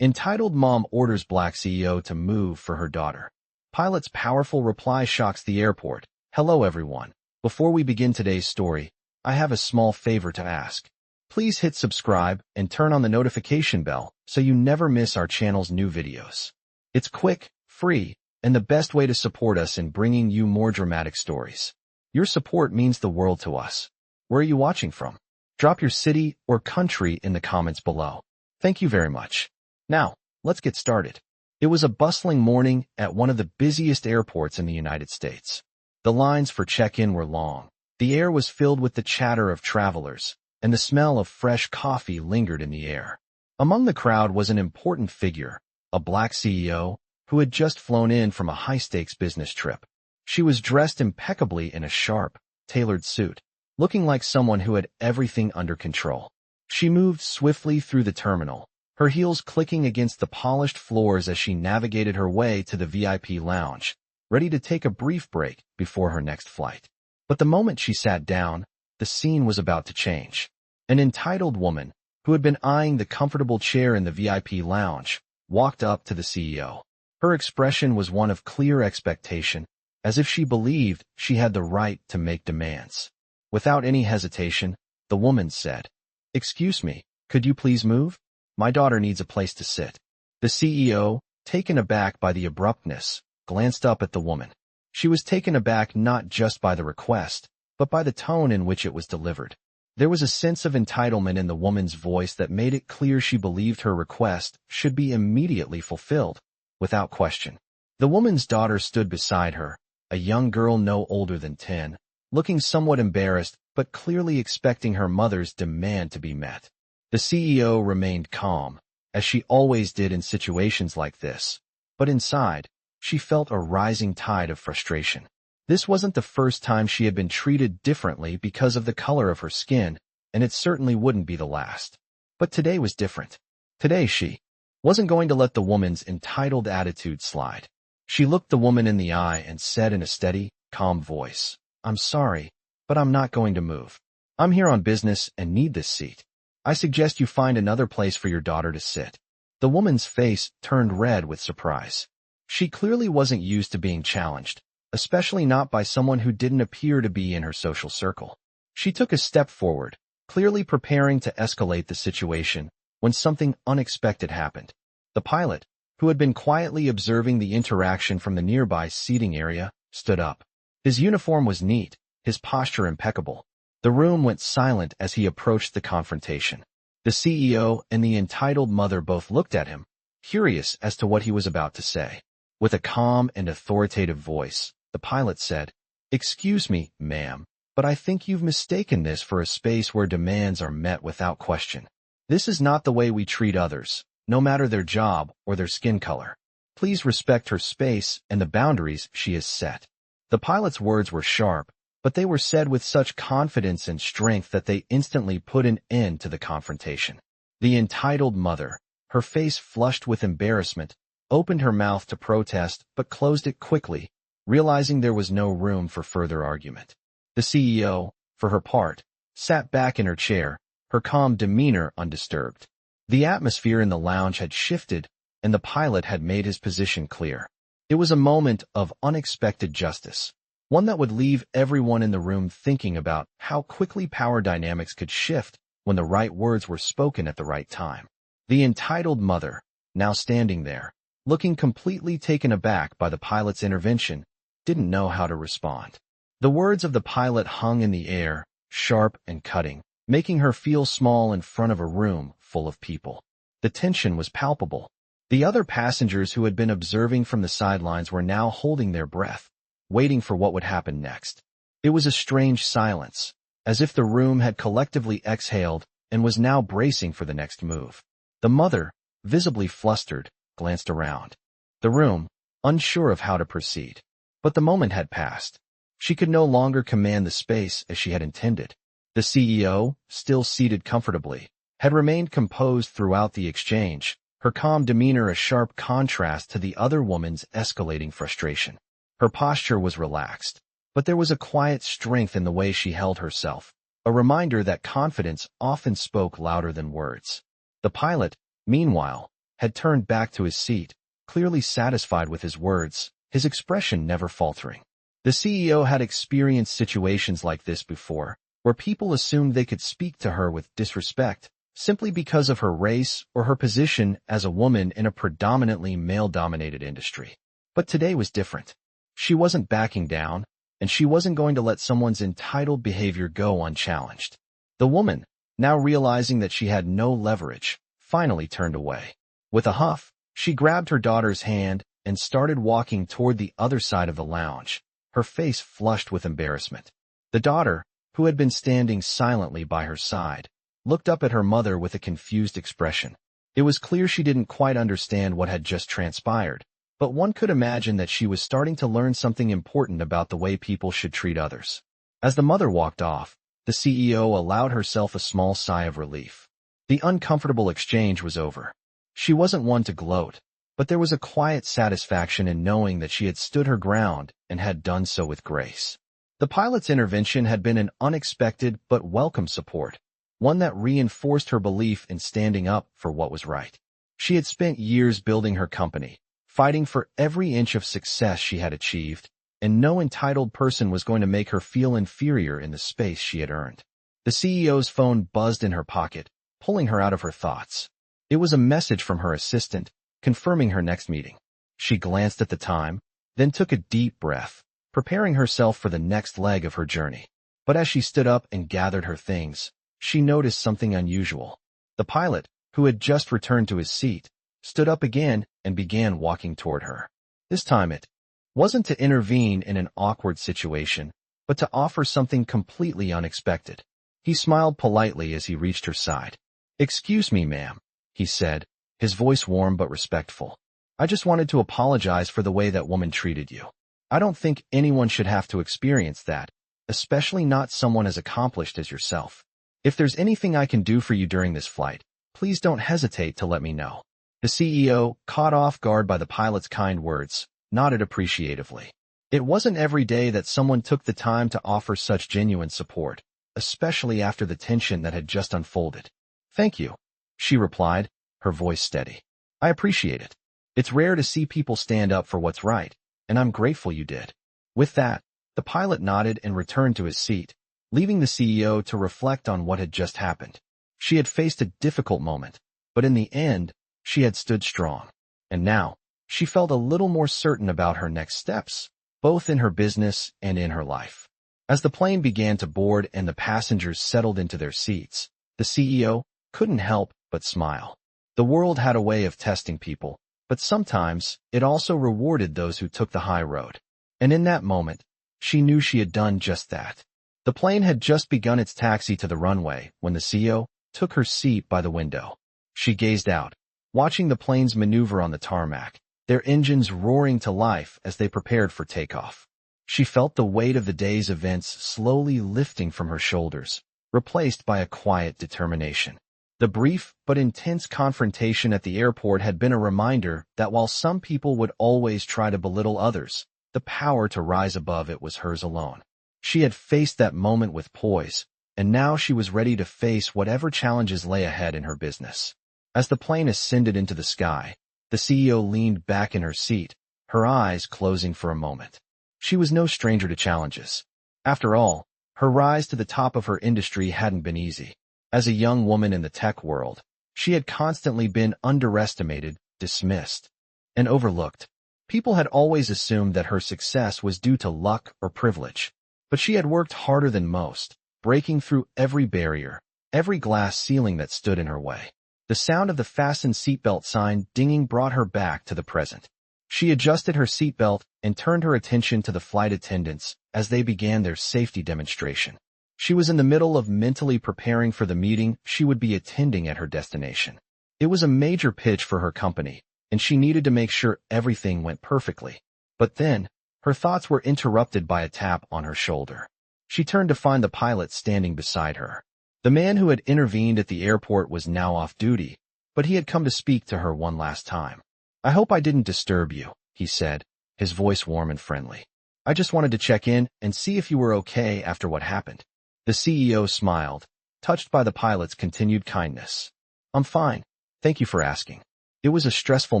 Entitled mom orders black CEO to move for her daughter. Pilot's powerful reply shocks the airport. Hello everyone. Before we begin today's story, I have a small favor to ask. Please hit subscribe and turn on the notification bell so you never miss our channel's new videos. It's quick, free, and the best way to support us in bringing you more dramatic stories. Your support means the world to us. Where are you watching from? Drop your city or country in the comments below. Thank you very much. Now, let's get started. It was a bustling morning at one of the busiest airports in the United States. The lines for check-in were long. The air was filled with the chatter of travelers, and the smell of fresh coffee lingered in the air. Among the crowd was an important figure, a black CEO, who had just flown in from a high-stakes business trip. She was dressed impeccably in a sharp, tailored suit, looking like someone who had everything under control. She moved swiftly through the terminal, her heels clicking against the polished floors as she navigated her way to the VIP lounge, ready to take a brief break before her next flight. But the moment she sat down, the scene was about to change. An entitled woman, who had been eyeing the comfortable chair in the VIP lounge, walked up to the CEO. Her expression was one of clear expectation, as if she believed she had the right to make demands. Without any hesitation, the woman said, "Excuse me, could you please move? My daughter needs a place to sit." The CEO, taken aback by the abruptness, glanced up at the woman. She was taken aback not just by the request, but by the tone in which it was delivered. There was a sense of entitlement in the woman's voice that made it clear she believed her request should be immediately fulfilled, without question. The woman's daughter stood beside her, a young girl no older than 10, looking somewhat embarrassed but clearly expecting her mother's demand to be met. The CEO remained calm, as she always did in situations like this, but inside, she felt a rising tide of frustration. This wasn't the first time she had been treated differently because of the color of her skin, and it certainly wouldn't be the last. But today was different. Today she wasn't going to let the woman's entitled attitude slide. She looked the woman in the eye and said in a steady, calm voice, "I'm sorry, but I'm not going to move. I'm here on business and need this seat. I suggest you find another place for your daughter to sit." The woman's face turned red with surprise. She clearly wasn't used to being challenged, especially not by someone who didn't appear to be in her social circle. She took a step forward, clearly preparing to escalate the situation, when something unexpected happened. The pilot, who had been quietly observing the interaction from the nearby seating area, stood up. His uniform was neat, his posture impeccable. The room went silent as he approached the confrontation. The CEO and the entitled mother both looked at him, curious as to what he was about to say. With a calm and authoritative voice, the pilot said, "Excuse me, ma'am, but I think you've mistaken this for a space where demands are met without question. This is not the way we treat others, no matter their job or their skin color. Please respect her space and the boundaries she has set." The pilot's words were sharp, but they were said with such confidence and strength that they instantly put an end to the confrontation. The entitled mother, her face flushed with embarrassment, opened her mouth to protest but closed it quickly, realizing there was no room for further argument. The CEO, for her part, sat back in her chair, her calm demeanor undisturbed. The atmosphere in the lounge had shifted, and the pilot had made his position clear. It was a moment of unexpected justice, one that would leave everyone in the room thinking about how quickly power dynamics could shift when the right words were spoken at the right time. The entitled mother, now standing there, looking completely taken aback by the pilot's intervention, didn't know how to respond. The words of the pilot hung in the air, sharp and cutting, making her feel small in front of a room full of people. The tension was palpable. The other passengers who had been observing from the sidelines were now holding their breath, waiting for what would happen next. It was a strange silence, as if the room had collectively exhaled and was now bracing for the next move. The mother, visibly flustered, glanced around the room, unsure of how to proceed. But the moment had passed. She could no longer command the space as she had intended. The CEO, still seated comfortably, had remained composed throughout the exchange, her calm demeanor a sharp contrast to the other woman's escalating frustration. Her posture was relaxed, but there was a quiet strength in the way she held herself, a reminder that confidence often spoke louder than words. The pilot, meanwhile, had turned back to his seat, clearly satisfied with his words, his expression never faltering. The CEO had experienced situations like this before, where people assumed they could speak to her with disrespect simply because of her race or her position as a woman in a predominantly male-dominated industry. But today was different. She wasn't backing down, and she wasn't going to let someone's entitled behavior go unchallenged. The woman, now realizing that she had no leverage, finally turned away. With a huff, she grabbed her daughter's hand and started walking toward the other side of the lounge, her face flushed with embarrassment. The daughter, who had been standing silently by her side, looked up at her mother with a confused expression. It was clear she didn't quite understand what had just transpired, but one could imagine that she was starting to learn something important about the way people should treat others. As the mother walked off, the CEO allowed herself a small sigh of relief. The uncomfortable exchange was over. She wasn't one to gloat, but there was a quiet satisfaction in knowing that she had stood her ground and had done so with grace. The pilot's intervention had been an unexpected but welcome support, one that reinforced her belief in standing up for what was right. She had spent years building her company, fighting for every inch of success she had achieved, and no entitled person was going to make her feel inferior in the space she had earned. The CEO's phone buzzed in her pocket, pulling her out of her thoughts. It was a message from her assistant, confirming her next meeting. She glanced at the time, then took a deep breath, preparing herself for the next leg of her journey. But as she stood up and gathered her things, she noticed something unusual. The pilot, who had just returned to his seat, stood up again and began walking toward her. This time it wasn't to intervene in an awkward situation, but to offer something completely unexpected. He smiled politely as he reached her side. "Excuse me, ma'am," he said, his voice warm but respectful. "I just wanted to apologize for the way that woman treated you. I don't think anyone should have to experience that, especially not someone as accomplished as yourself. If there's anything I can do for you during this flight, please don't hesitate to let me know." The CEO, caught off guard by the pilot's kind words, nodded appreciatively. It wasn't every day that someone took the time to offer such genuine support, especially after the tension that had just unfolded. "Thank you," she replied, her voice steady. "I appreciate it. It's rare to see people stand up for what's right, and I'm grateful you did." With that, the pilot nodded and returned to his seat, leaving the CEO to reflect on what had just happened. She had faced a difficult moment, but in the end, she had stood strong. And now, she felt a little more certain about her next steps, both in her business and in her life. As the plane began to board and the passengers settled into their seats, the CEO couldn't help but smile. The world had a way of testing people, but sometimes it also rewarded those who took the high road. And in that moment, she knew she had done just that. The plane had just begun its taxi to the runway when the CEO took her seat by the window. She gazed out, watching the planes maneuver on the tarmac, their engines roaring to life as they prepared for takeoff. She felt the weight of the day's events slowly lifting from her shoulders, replaced by a quiet determination. The brief but intense confrontation at the airport had been a reminder that while some people would always try to belittle others, the power to rise above it was hers alone. She had faced that moment with poise, and now she was ready to face whatever challenges lay ahead in her business. As the plane ascended into the sky, the CEO leaned back in her seat, her eyes closing for a moment. She was no stranger to challenges. After all, her rise to the top of her industry hadn't been easy. As a young woman in the tech world, she had constantly been underestimated, dismissed, and overlooked. People had always assumed that her success was due to luck or privilege, but she had worked harder than most, breaking through every barrier, every glass ceiling that stood in her way. The sound of the fasten seatbelt sign dinging brought her back to the present. She adjusted her seatbelt and turned her attention to the flight attendants as they began their safety demonstration. She was in the middle of mentally preparing for the meeting she would be attending at her destination. It was a major pitch for her company, and she needed to make sure everything went perfectly. But then, her thoughts were interrupted by a tap on her shoulder. She turned to find the pilot standing beside her. The man who had intervened at the airport was now off duty, but he had come to speak to her one last time. "I hope I didn't disturb you," he said, his voice warm and friendly. "I just wanted to check in and see if you were okay after what happened." The CEO smiled, touched by the pilot's continued kindness. "I'm fine. Thank you for asking." It was a stressful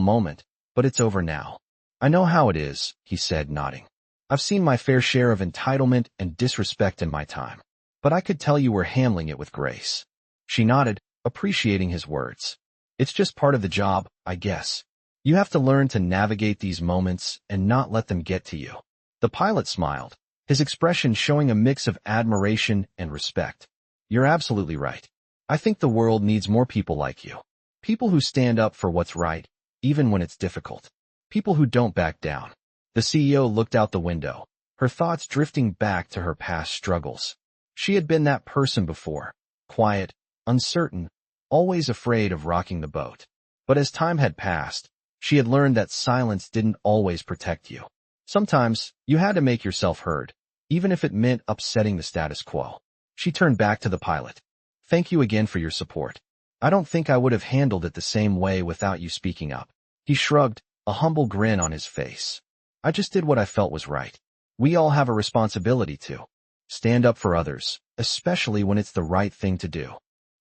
moment, but it's over now. I know how it is, he said, nodding. I've seen my fair share of entitlement and disrespect in my time, but I could tell you were handling it with grace. She nodded, appreciating his words. It's just part of the job, I guess. You have to learn to navigate these moments and not let them get to you. The pilot smiled, his expression showing a mix of admiration and respect. You're absolutely right. I think the world needs more people like you. People who stand up for what's right, even when it's difficult. People who don't back down. The CEO looked out the window, her thoughts drifting back to her past struggles. She had been that person before, quiet, uncertain, always afraid of rocking the boat. But as time had passed, she had learned that silence didn't always protect you. Sometimes, you had to make yourself heard, even if it meant upsetting the status quo. She turned back to the pilot. Thank you again for your support. I don't think I would have handled it the same way without you speaking up. He shrugged, a humble grin on his face. I just did what I felt was right. We all have a responsibility to stand up for others, especially when it's the right thing to do.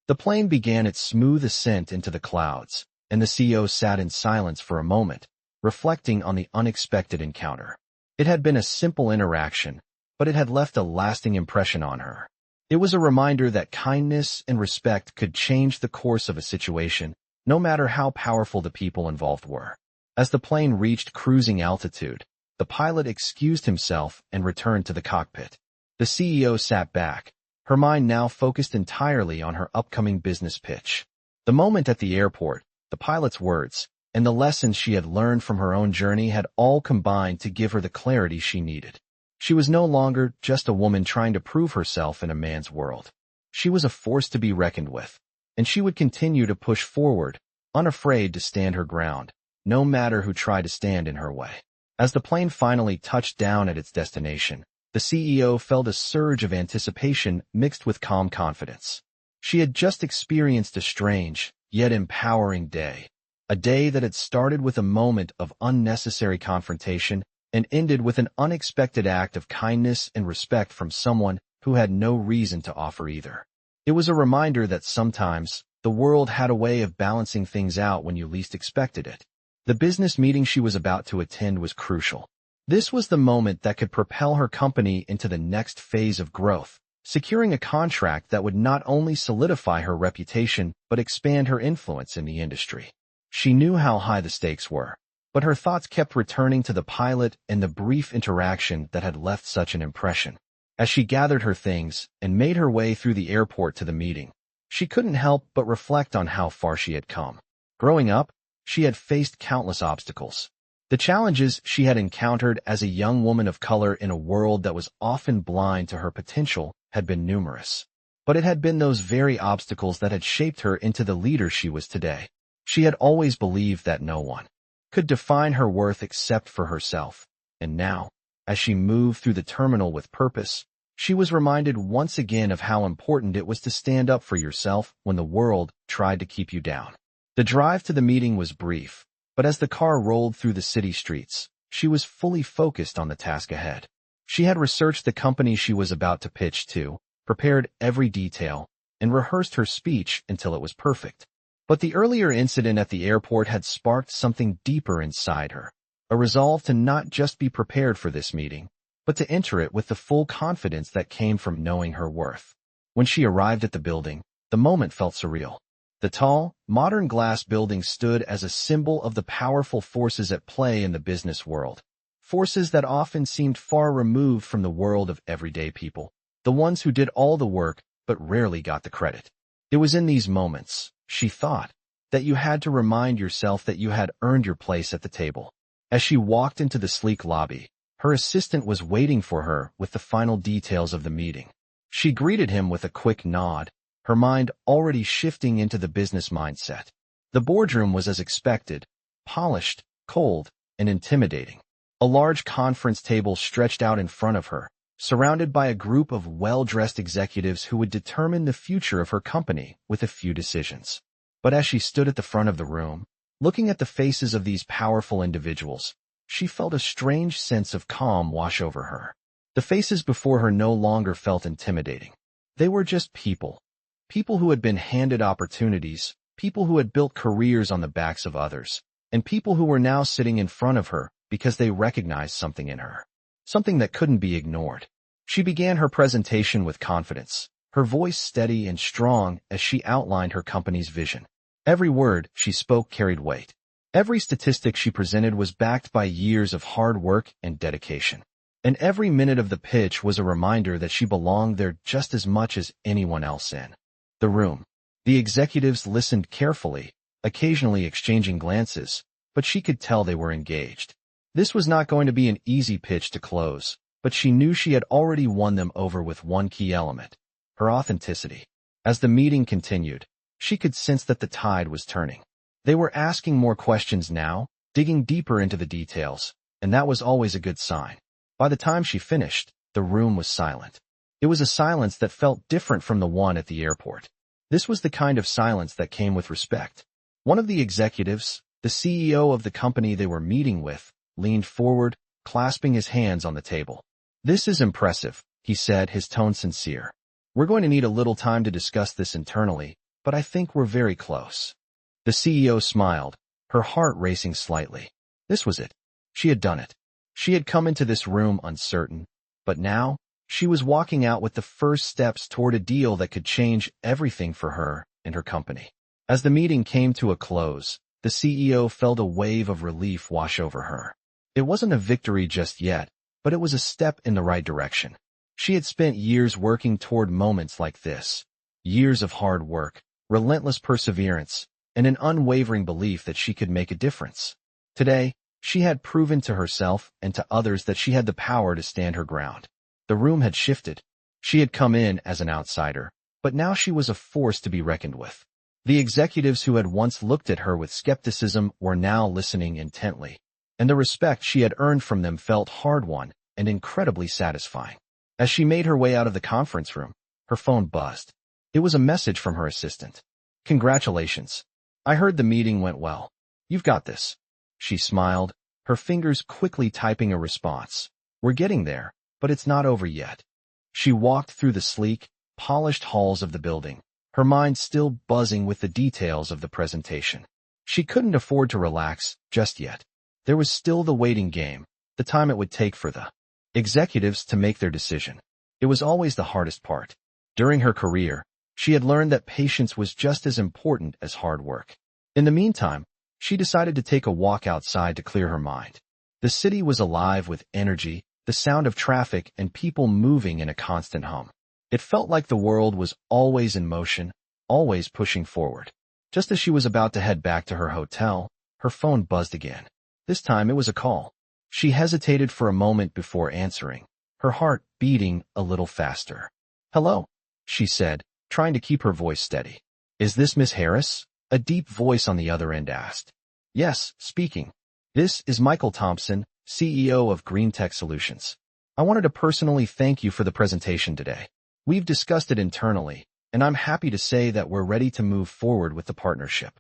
The plane began its smooth ascent into the clouds, and the CEO sat in silence for a moment, reflecting on the unexpected encounter. It had been a simple interaction, but it had left a lasting impression on her. It was a reminder that kindness and respect could change the course of a situation, no matter how powerful the people involved were. As the plane reached cruising altitude, the pilot excused himself and returned to the cockpit. The CEO sat back, her mind now focused entirely on her upcoming business pitch. The moment at the airport, the pilot's words, and the lessons she had learned from her own journey had all combined to give her the clarity she needed. She was no longer just a woman trying to prove herself in a man's world. She was a force to be reckoned with, and she would continue to push forward, unafraid to stand her ground, no matter who tried to stand in her way. As the plane finally touched down at its destination, the CEO felt a surge of anticipation mixed with calm confidence. She had just experienced a strange, yet empowering day. A day that had started with a moment of unnecessary confrontation and ended with an unexpected act of kindness and respect from someone who had no reason to offer either. It was a reminder that sometimes, the world had a way of balancing things out when you least expected it. The business meeting she was about to attend was crucial. This was the moment that could propel her company into the next phase of growth, securing a contract that would not only solidify her reputation but expand her influence in the industry. She knew how high the stakes were, but her thoughts kept returning to the pilot and the brief interaction that had left such an impression. As she gathered her things and made her way through the airport to the meeting, she couldn't help but reflect on how far she had come. Growing up, she had faced countless obstacles. The challenges she had encountered as a young woman of color in a world that was often blind to her potential had been numerous. But it had been those very obstacles that had shaped her into the leader she was today. She had always believed that no one could define her worth except for herself. And now, as she moved through the terminal with purpose, she was reminded once again of how important it was to stand up for yourself when the world tried to keep you down. The drive to the meeting was brief, but as the car rolled through the city streets, she was fully focused on the task ahead. She had researched the company she was about to pitch to, prepared every detail, and rehearsed her speech until it was perfect. But the earlier incident at the airport had sparked something deeper inside her, a resolve to not just be prepared for this meeting, but to enter it with the full confidence that came from knowing her worth. When she arrived at the building, the moment felt surreal. The tall, modern glass building stood as a symbol of the powerful forces at play in the business world, forces that often seemed far removed from the world of everyday people, the ones who did all the work but rarely got the credit. It was in these moments, she thought, that you had to remind yourself that you had earned your place at the table. As she walked into the sleek lobby, her assistant was waiting for her with the final details of the meeting. She greeted him with a quick nod, her mind already shifting into the business mindset. The boardroom was as expected, polished, cold, and intimidating. A large conference table stretched out in front of her, surrounded by a group of well-dressed executives who would determine the future of her company with a few decisions. But as she stood at the front of the room, looking at the faces of these powerful individuals, she felt a strange sense of calm wash over her. The faces before her no longer felt intimidating. They were just people. People who had been handed opportunities, people who had built careers on the backs of others, and people who were now sitting in front of her because they recognized something in her, something that couldn't be ignored. She began her presentation with confidence, her voice steady and strong as she outlined her company's vision. Every word she spoke carried weight. Every statistic she presented was backed by years of hard work and dedication. And every minute of the pitch was a reminder that she belonged there just as much as anyone else in the room. The executives listened carefully, occasionally exchanging glances, but she could tell they were engaged. This was not going to be an easy pitch to close, but she knew she had already won them over with one key element: her authenticity. As the meeting continued, she could sense that the tide was turning. They were asking more questions now, digging deeper into the details, and that was always a good sign. By the time she finished, the room was silent. It was a silence that felt different from the one at the airport. This was the kind of silence that came with respect. One of the executives, the CEO of the company they were meeting with, leaned forward, clasping his hands on the table. "This is impressive," he said, his tone sincere. "We're going to need a little time to discuss this internally, but I think we're very close." The CEO smiled, her heart racing slightly. This was it. She had done it. She had come into this room uncertain, but now she was walking out with the first steps toward a deal that could change everything for her and her company. As the meeting came to a close, the CEO felt a wave of relief wash over her. It wasn't a victory just yet, but it was a step in the right direction. She had spent years working toward moments like this, years of hard work, relentless perseverance, and an unwavering belief that she could make a difference. Today, she had proven to herself and to others that she had the power to stand her ground. The room had shifted. She had come in as an outsider, but now she was a force to be reckoned with. The executives who had once looked at her with skepticism were now listening intently, and the respect she had earned from them felt hard-won and incredibly satisfying. As she made her way out of the conference room, her phone buzzed. It was a message from her assistant. "Congratulations. I heard the meeting went well. You've got this." She smiled, her fingers quickly typing a response. "We're getting there, but it's not over yet." She walked through the sleek, polished halls of the building, her mind still buzzing with the details of the presentation. She couldn't afford to relax just yet. There was still the waiting game, the time it would take for the executives to make their decision. It was always the hardest part. During her career, she had learned that patience was just as important as hard work. In the meantime, she decided to take a walk outside to clear her mind. The city was alive with energy, the sound of traffic, and people moving in a constant hum. It felt like the world was always in motion, always pushing forward. Just as she was about to head back to her hotel, her phone buzzed again. This time it was a call. She hesitated for a moment before answering, her heart beating a little faster. "Hello," she said, trying to keep her voice steady. "Is this Miss Harris?" A deep voice on the other end asked. "Yes, speaking. This is Michael Thompson, CEO of Green Tech Solutions. I wanted to personally thank you for the presentation today. We've discussed it internally, and I'm happy to say that we're ready to move forward with the partnership."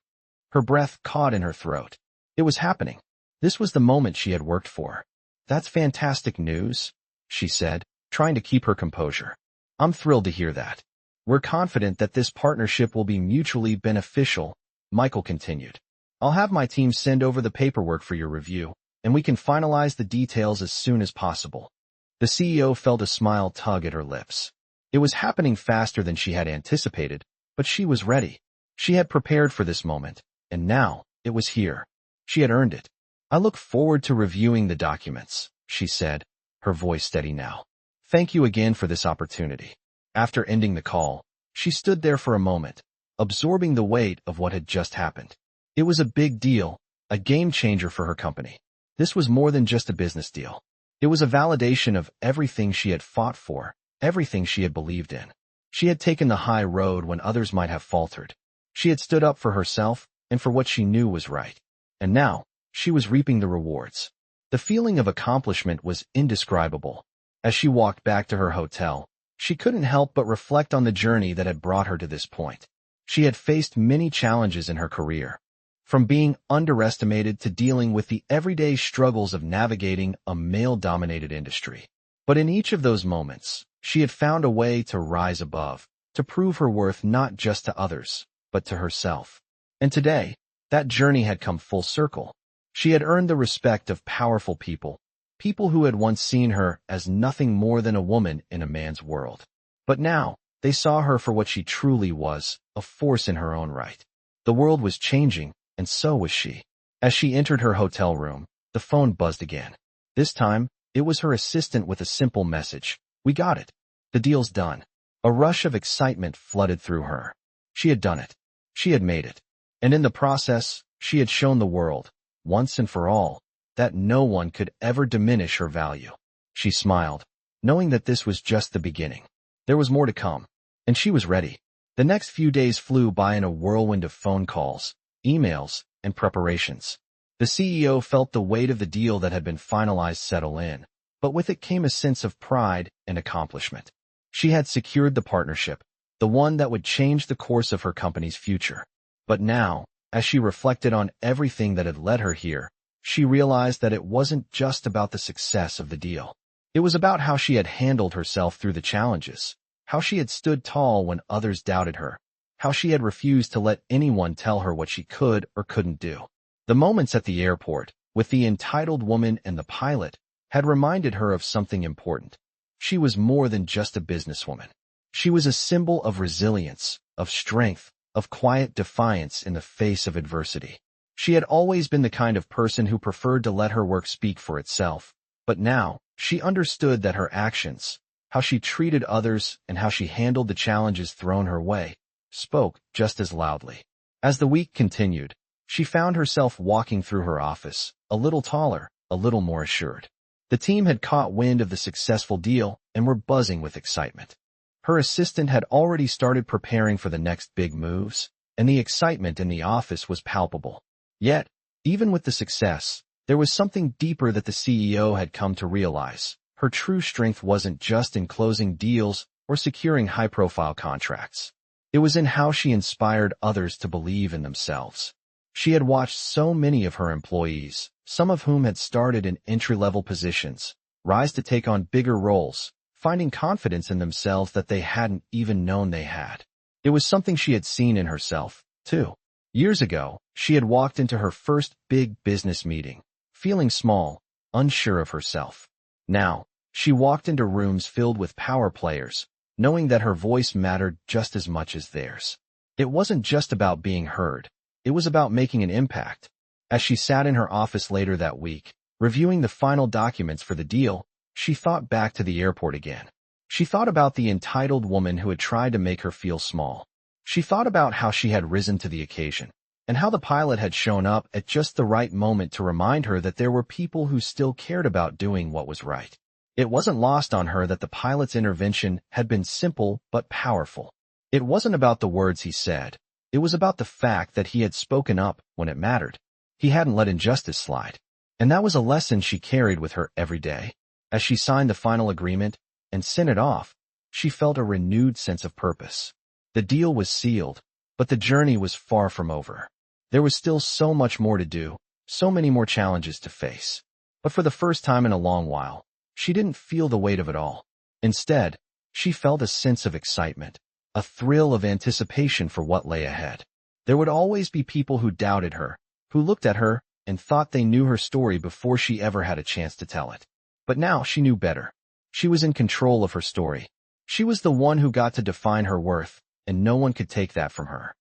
Her breath caught in her throat. It was happening. This was the moment she had worked for. "That's fantastic news," she said, trying to keep her composure. "I'm thrilled to hear that. We're confident that this partnership will be mutually beneficial," Michael continued. "I'll have my team send over the paperwork for your review, and we can finalize the details as soon as possible." The CEO felt a smile tug at her lips. It was happening faster than she had anticipated, but she was ready. She had prepared for this moment, and now it was here. She had earned it. "I look forward to reviewing the documents," she said, her voice steady now. "Thank you again for this opportunity." After ending the call, she stood there for a moment, absorbing the weight of what had just happened. It was a big deal, a game changer for her company. This was more than just a business deal. It was a validation of everything she had fought for, everything she had believed in. She had taken the high road when others might have faltered. She had stood up for herself and for what she knew was right. And now, she was reaping the rewards. The feeling of accomplishment was indescribable. As she walked back to her hotel, she couldn't help but reflect on the journey that had brought her to this point. She had faced many challenges in her career, from being underestimated to dealing with the everyday struggles of navigating a male-dominated industry. But in each of those moments, she had found a way to rise above, to prove her worth not just to others, but to herself. And today, that journey had come full circle. She had earned the respect of powerful people, people who had once seen her as nothing more than a woman in a man's world. But now, they saw her for what she truly was, a force in her own right. The world was changing, and so was she. As she entered her hotel room, the phone buzzed again. This time, it was her assistant with a simple message. "We got it. The deal's done." A rush of excitement flooded through her. She had done it. She had made it. And in the process, she had shown the world, once and for all, that no one could ever diminish her value. She smiled, knowing that this was just the beginning. There was more to come, and she was ready. The next few days flew by in a whirlwind of phone calls, emails, and preparations. The CEO felt the weight of the deal that had been finalized settle in, but with it came a sense of pride and accomplishment. She had secured the partnership, the one that would change the course of her company's future. But now, as she reflected on everything that had led her here, she realized that it wasn't just about the success of the deal. It was about how she had handled herself through the challenges, how she had stood tall when others doubted her, how she had refused to let anyone tell her what she could or couldn't do. The moments at the airport, with the entitled woman and the pilot, had reminded her of something important. She was more than just a businesswoman. She was a symbol of resilience, of strength, of quiet defiance in the face of adversity. She had always been the kind of person who preferred to let her work speak for itself, but now, she understood that her actions, how she treated others and how she handled the challenges thrown her way, spoke just as loudly. As the week continued, she found herself walking through her office, a little taller, a little more assured. The team had caught wind of the successful deal and were buzzing with excitement. Her assistant had already started preparing for the next big moves, and the excitement in the office was palpable. Yet, even with the success, there was something deeper that the CEO had come to realize. Her true strength wasn't just in closing deals or securing high-profile contracts. It was in how she inspired others to believe in themselves. She had watched so many of her employees, some of whom had started in entry-level positions, rise to take on bigger roles, finding confidence in themselves that they hadn't even known they had. It was something she had seen in herself, too. Years ago, she had walked into her first big business meeting, feeling small, unsure of herself. Now, she walked into rooms filled with power players, knowing that her voice mattered just as much as theirs. It wasn't just about being heard. It was about making an impact. As she sat in her office later that week, reviewing the final documents for the deal, she thought back to the airport again. She thought about the entitled woman who had tried to make her feel small. She thought about how she had risen to the occasion, and how the pilot had shown up at just the right moment to remind her that there were people who still cared about doing what was right. It wasn't lost on her that the pilot's intervention had been simple but powerful. It wasn't about the words he said. It was about the fact that he had spoken up when it mattered. He hadn't let injustice slide. And that was a lesson she carried with her every day. As she signed the final agreement and sent it off, she felt a renewed sense of purpose. The deal was sealed, but the journey was far from over. There was still so much more to do, so many more challenges to face. But for the first time in a long while, she didn't feel the weight of it all. Instead, she felt a sense of excitement, a thrill of anticipation for what lay ahead. There would always be people who doubted her, who looked at her and thought they knew her story before she ever had a chance to tell it. But now she knew better. She was in control of her story. She was the one who got to define her worth, and no one could take that from her.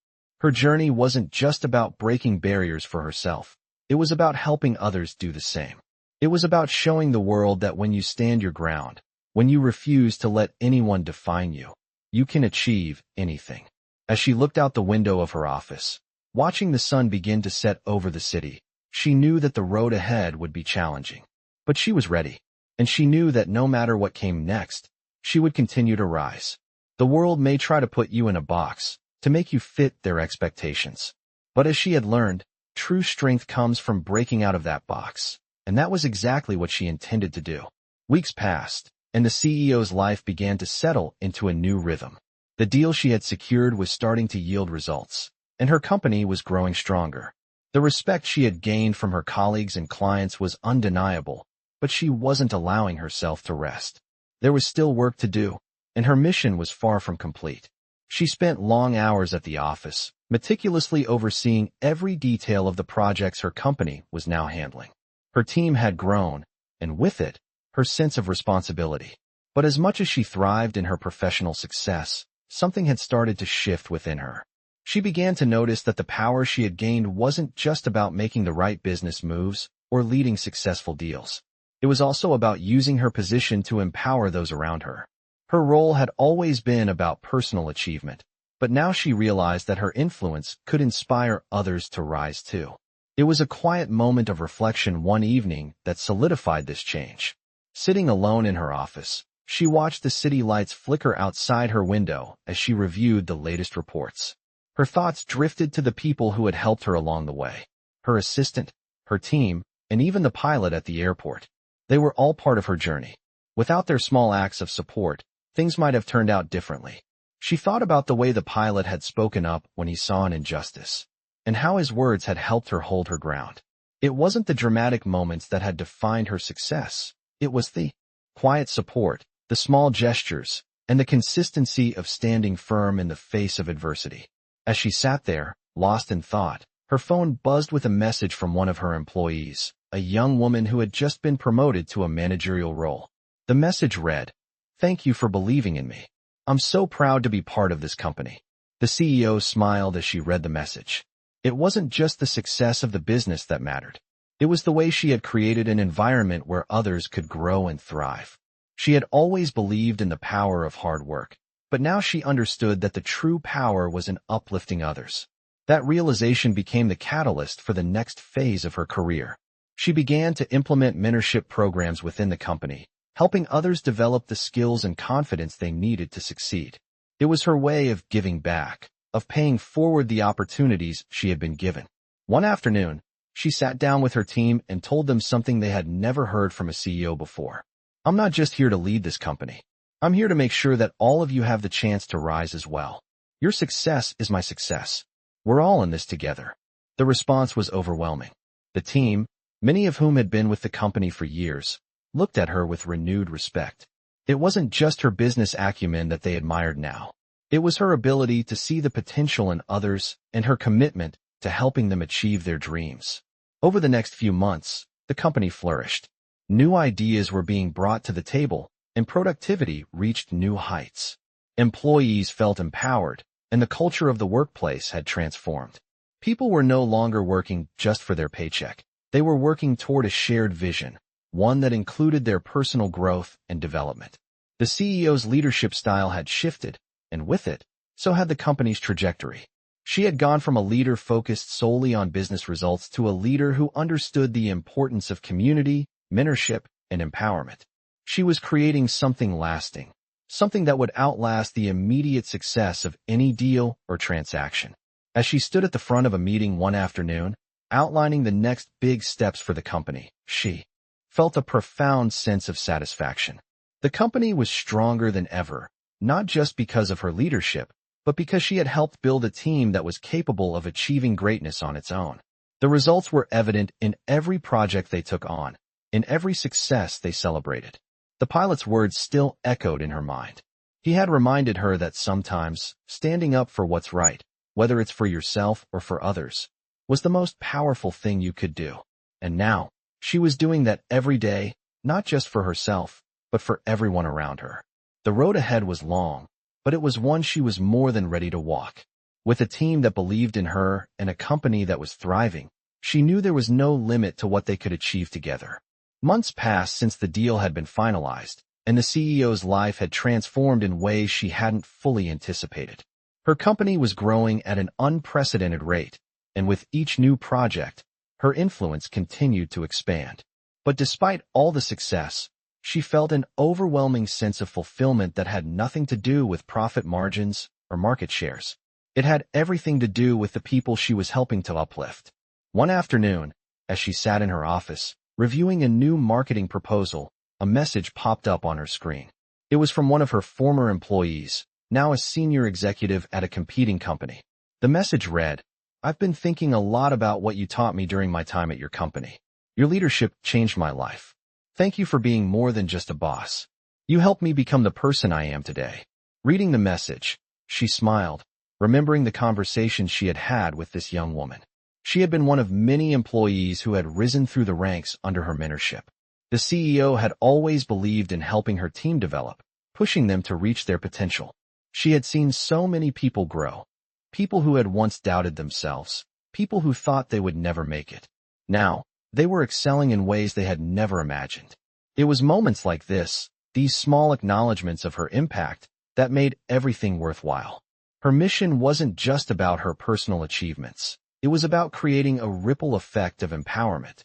Her journey wasn't just about breaking barriers for herself. It was about helping others do the same. It was about showing the world that when you stand your ground, when you refuse to let anyone define you, you can achieve anything. As she looked out the window of her office, watching the sun begin to set over the city, she knew that the road ahead would be challenging. But she was ready, and she knew that no matter what came next, she would continue to rise. The world may try to put you in a box, to make you fit their expectations. But as she had learned, true strength comes from breaking out of that box, and that was exactly what she intended to do. Weeks passed, and the CEO's life began to settle into a new rhythm. The deal she had secured was starting to yield results, and her company was growing stronger. The respect she had gained from her colleagues and clients was undeniable, but she wasn't allowing herself to rest. There was still work to do, and her mission was far from complete. She spent long hours at the office, meticulously overseeing every detail of the projects her company was now handling. Her team had grown, and with it, her sense of responsibility. But as much as she thrived in her professional success, something had started to shift within her. She began to notice that the power she had gained wasn't just about making the right business moves or leading successful deals. It was also about using her position to empower those around her. Her role had always been about personal achievement, but now she realized that her influence could inspire others to rise too. It was a quiet moment of reflection one evening that solidified this change. Sitting alone in her office, she watched the city lights flicker outside her window as she reviewed the latest reports. Her thoughts drifted to the people who had helped her along the way. Her assistant, her team, and even the pilot at the airport. They were all part of her journey. Without their small acts of support, things might have turned out differently. She thought about the way the pilot had spoken up when he saw an injustice, and how his words had helped her hold her ground. It wasn't the dramatic moments that had defined her success. It was the quiet support, the small gestures, and the consistency of standing firm in the face of adversity. As she sat there, lost in thought, her phone buzzed with a message from one of her employees, a young woman who had just been promoted to a managerial role. The message read, "Thank you for believing in me. I'm so proud to be part of this company." The CEO smiled as she read the message. It wasn't just the success of the business that mattered. It was the way she had created an environment where others could grow and thrive. She had always believed in the power of hard work, but now she understood that the true power was in uplifting others. That realization became the catalyst for the next phase of her career. She began to implement mentorship programs within the company, helping others develop the skills and confidence they needed to succeed. It was her way of giving back, of paying forward the opportunities she had been given. One afternoon, she sat down with her team and told them something they had never heard from a CEO before. "I'm not just here to lead this company. I'm here to make sure that all of you have the chance to rise as well. Your success is my success. We're all in this together." The response was overwhelming. The team, many of whom had been with the company for years, looked at her with renewed respect. It wasn't just her business acumen that they admired now. It was her ability to see the potential in others and her commitment to helping them achieve their dreams. Over the next few months, the company flourished. New ideas were being brought to the table, and productivity reached new heights. Employees felt empowered, and the culture of the workplace had transformed. People were no longer working just for their paycheck. They were working toward a shared vision, one that included their personal growth and development. The CEO's leadership style had shifted, and with it, so had the company's trajectory. She had gone from a leader focused solely on business results to a leader who understood the importance of community, mentorship, and empowerment. She was creating something lasting, something that would outlast the immediate success of any deal or transaction. As she stood at the front of a meeting one afternoon, outlining the next big steps for the company, she felt a profound sense of satisfaction. The company was stronger than ever, not just because of her leadership, but because she had helped build a team that was capable of achieving greatness on its own. The results were evident in every project they took on, in every success they celebrated. The pilot's words still echoed in her mind. He had reminded her that sometimes, standing up for what's right, whether it's for yourself or for others, was the most powerful thing you could do. And now, she was doing that every day, not just for herself, but for everyone around her. The road ahead was long, but it was one she was more than ready to walk. With a team that believed in her and a company that was thriving, she knew there was no limit to what they could achieve together. Months passed since the deal had been finalized, and the CEO's life had transformed in ways she hadn't fully anticipated. Her company was growing at an unprecedented rate, and with each new project, her influence continued to expand. But despite all the success, she felt an overwhelming sense of fulfillment that had nothing to do with profit margins or market shares. It had everything to do with the people she was helping to uplift. One afternoon, as she sat in her office, reviewing a new marketing proposal, a message popped up on her screen. It was from one of her former employees, now a senior executive at a competing company. The message read, "I've been thinking a lot about what you taught me during my time at your company. Your leadership changed my life. Thank you for being more than just a boss. You helped me become the person I am today." Reading the message, She smiled, remembering the conversations she had had with this young woman. She had been one of many employees who had risen through the ranks under her mentorship. The CEO had always believed in helping her team develop, pushing them to reach their potential. She had seen so many people grow, people who had once doubted themselves, people who thought they would never make it. Now, they were excelling in ways they had never imagined. It was moments like this, these small acknowledgments of her impact, that made everything worthwhile. Her mission wasn't just about her personal achievements. It was about creating a ripple effect of empowerment,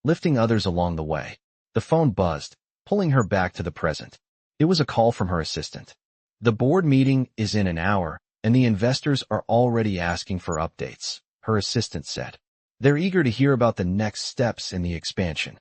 lifting others along the way. The phone buzzed, pulling her back to the present. It was a call from her assistant. The board meeting is in an hour, and the investors are already asking for updates, her assistant said. They're eager to hear about the next steps in the expansion.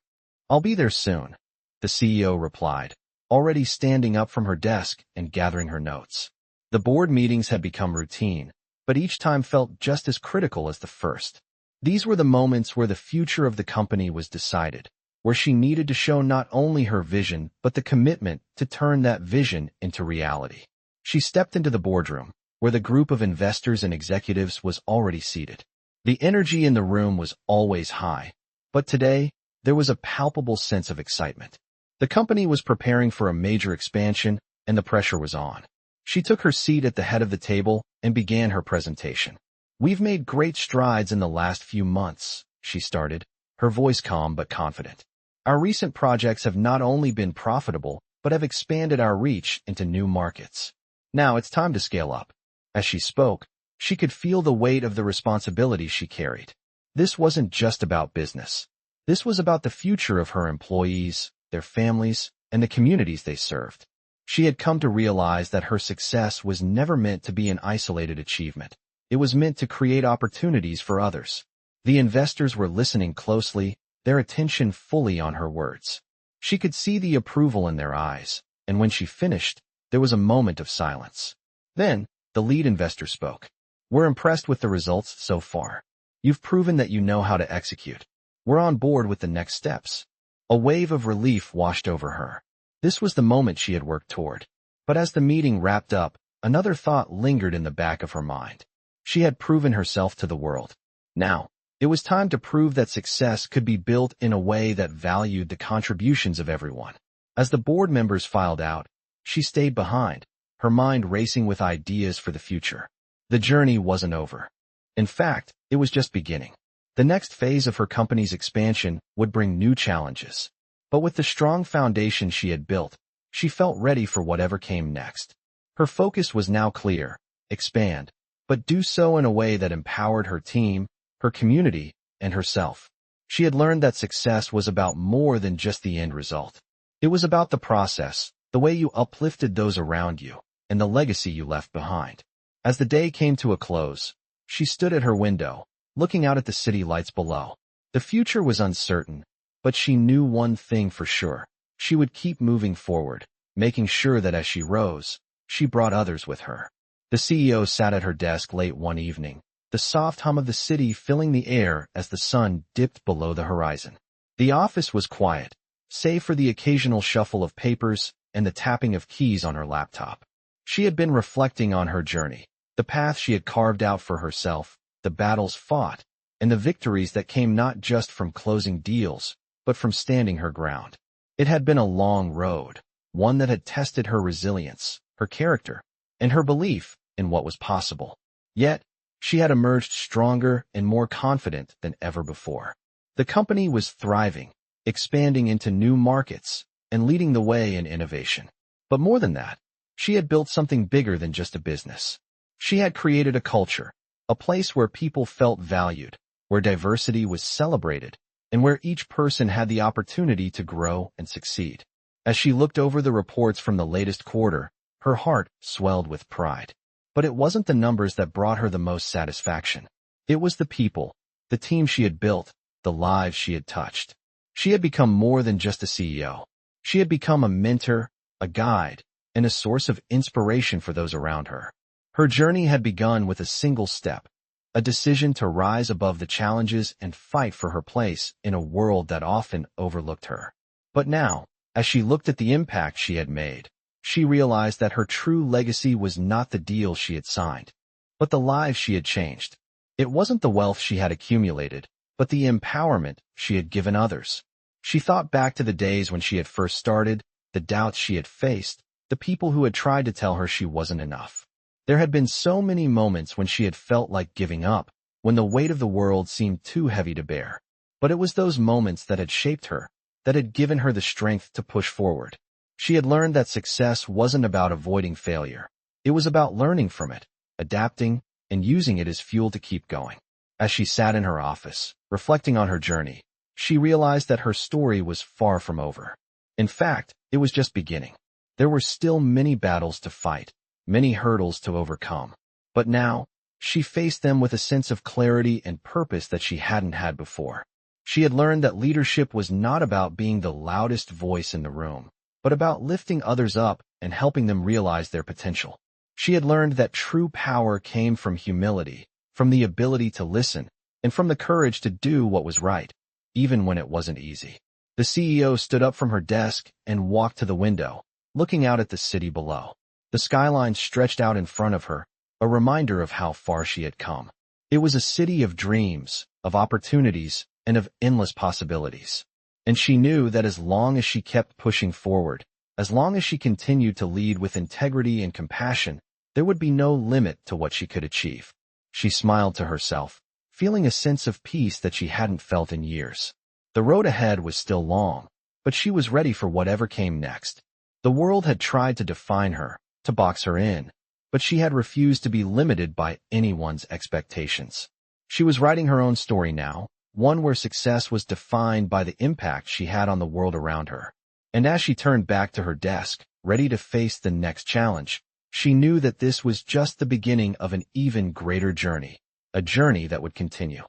I'll be there soon, the CEO replied, already standing up from her desk and gathering her notes. The board meetings had become routine, but each time felt just as critical as the first. These were the moments where the future of the company was decided, where she needed to show not only her vision but the commitment to turn that vision into reality. She stepped into the boardroom, where the group of investors and executives was already seated. The energy in the room was always high, but today, there was a palpable sense of excitement. The company was preparing for a major expansion, and the pressure was on. She took her seat at the head of the table and began her presentation. We've made great strides in the last few months, she started, her voice calm but confident. Our recent projects have not only been profitable, but have expanded our reach into new markets. Now it's time to scale up. As she spoke, she could feel the weight of the responsibility she carried. This wasn't just about business. This was about the future of her employees, their families, and the communities they served. She had come to realize that her success was never meant to be an isolated achievement. It was meant to create opportunities for others. The investors were listening closely, their attention fully on her words. She could see the approval in their eyes, and when she finished, there was a moment of silence. Then, the lead investor spoke. We're impressed with the results so far. You've proven that you know how to execute. We're on board with the next steps. A wave of relief washed over her. This was the moment she had worked toward. But as the meeting wrapped up, another thought lingered in the back of her mind. She had proven herself to the world. Now, it was time to prove that success could be built in a way that valued the contributions of everyone. As the board members filed out, she stayed behind, her mind racing with ideas for the future. The journey wasn't over. In fact, it was just beginning. The next phase of her company's expansion would bring new challenges. But with the strong foundation she had built, she felt ready for whatever came next. Her focus was now clear: expand, but do so in a way that empowered her team, her community, and herself. She had learned that success was about more than just the end result. It was about the process, the way you uplifted those around you, and the legacy you left behind. As the day came to a close, she stood at her window, looking out at the city lights below. The future was uncertain, but she knew one thing for sure. She would keep moving forward, making sure that as she rose, she brought others with her. The CEO sat at her desk late one evening, the soft hum of the city filling the air as the sun dipped below the horizon. The office was quiet, save for the occasional shuffle of papers and the tapping of keys on her laptop. She had been reflecting on her journey, the path she had carved out for herself, the battles fought, and the victories that came not just from closing deals, but from standing her ground. It had been a long road, one that had tested her resilience, her character, and her belief in what was possible. Yet, she had emerged stronger and more confident than ever before. The company was thriving, expanding into new markets, and leading the way in innovation. But more than that, she had built something bigger than just a business. She had created a culture, a place where people felt valued, where diversity was celebrated, and where each person had the opportunity to grow and succeed. As she looked over the reports from the latest quarter, her heart swelled with pride. But it wasn't the numbers that brought her the most satisfaction. It was the people, the team she had built, the lives she had touched. She had become more than just a CEO. She had become a mentor, a guide, and a source of inspiration for those around her. Her journey had begun with a single step, a decision to rise above the challenges and fight for her place in a world that often overlooked her. But now, as she looked at the impact she had made, she realized that her true legacy was not the deal she had signed, but the lives she had changed. It wasn't the wealth she had accumulated, but the empowerment she had given others. She thought back to the days when she had first started, the doubts she had faced, the people who had tried to tell her she wasn't enough. There had been so many moments when she had felt like giving up, when the weight of the world seemed too heavy to bear. But it was those moments that had shaped her, that had given her the strength to push forward. She had learned that success wasn't about avoiding failure. It was about learning from it, adapting, and using it as fuel to keep going. As she sat in her office, reflecting on her journey, she realized that her story was far from over. In fact, it was just beginning. There were still many battles to fight, many hurdles to overcome. But now, she faced them with a sense of clarity and purpose that she hadn't had before. She had learned that leadership was not about being the loudest voice in the room, but about lifting others up and helping them realize their potential. She had learned that true power came from humility, from the ability to listen, and from the courage to do what was right, even when it wasn't easy. The CEO stood up from her desk and walked to the window, looking out at the city below. The skyline stretched out in front of her, a reminder of how far she had come. It was a city of dreams, of opportunities, and of endless possibilities. And she knew that as long as she kept pushing forward, as long as she continued to lead with integrity and compassion, there would be no limit to what she could achieve. She smiled to herself, feeling a sense of peace that she hadn't felt in years. The road ahead was still long, but she was ready for whatever came next. The world had tried to define her, to box her in, but she had refused to be limited by anyone's expectations. She was writing her own story now, one where success was defined by the impact she had on the world around her. And as she turned back to her desk, ready to face the next challenge, she knew that this was just the beginning of an even greater journey, a journey that would continue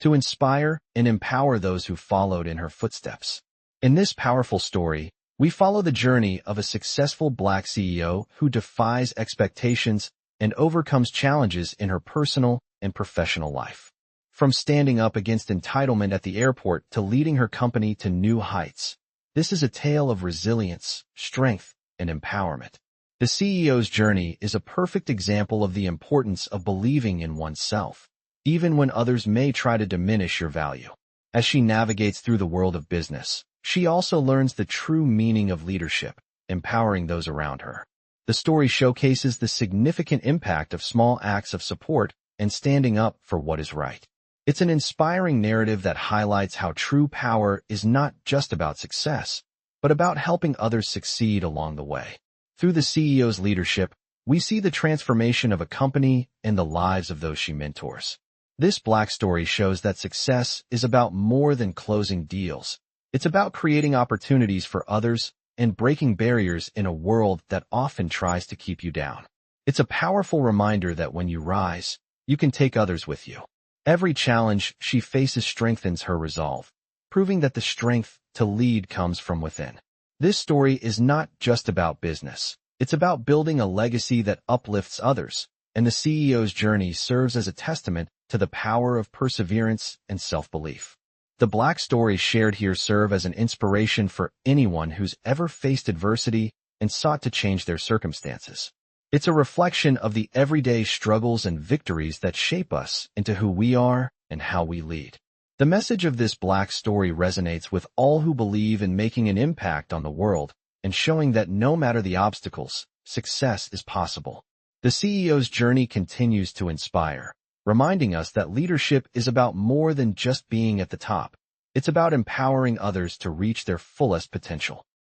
to inspire and empower those who followed in her footsteps. In this powerful story, we follow the journey of a successful Black CEO who defies expectations and overcomes challenges in her personal and professional life. From standing up against entitlement at the airport to leading her company to new heights, this is a tale of resilience, strength, and empowerment. The CEO's journey is a perfect example of the importance of believing in oneself, even when others may try to diminish your value. As she navigates through the world of business, she also learns the true meaning of leadership, empowering those around her. The story showcases the significant impact of small acts of support and standing up for what is right. It's an inspiring narrative that highlights how true power is not just about success, but about helping others succeed along the way. Through the CEO's leadership, we see the transformation of a company and the lives of those she mentors. This Black story shows that success is about more than closing deals. It's about creating opportunities for others and breaking barriers in a world that often tries to keep you down. It's a powerful reminder that when you rise, you can take others with you. Every challenge she faces strengthens her resolve, proving that the strength to lead comes from within. This story is not just about business. It's about building a legacy that uplifts others, and the CEO's journey serves as a testament to the power of perseverance and self-belief. The Black stories shared here serve as an inspiration for anyone who's ever faced adversity and sought to change their circumstances. It's a reflection of the everyday struggles and victories that shape us into who we are and how we lead. The message of this Black story resonates with all who believe in making an impact on the world and showing that no matter the obstacles, success is possible. The CEO's journey continues to inspire, reminding us that leadership is about more than just being at the top. It's about empowering others to reach their fullest potential.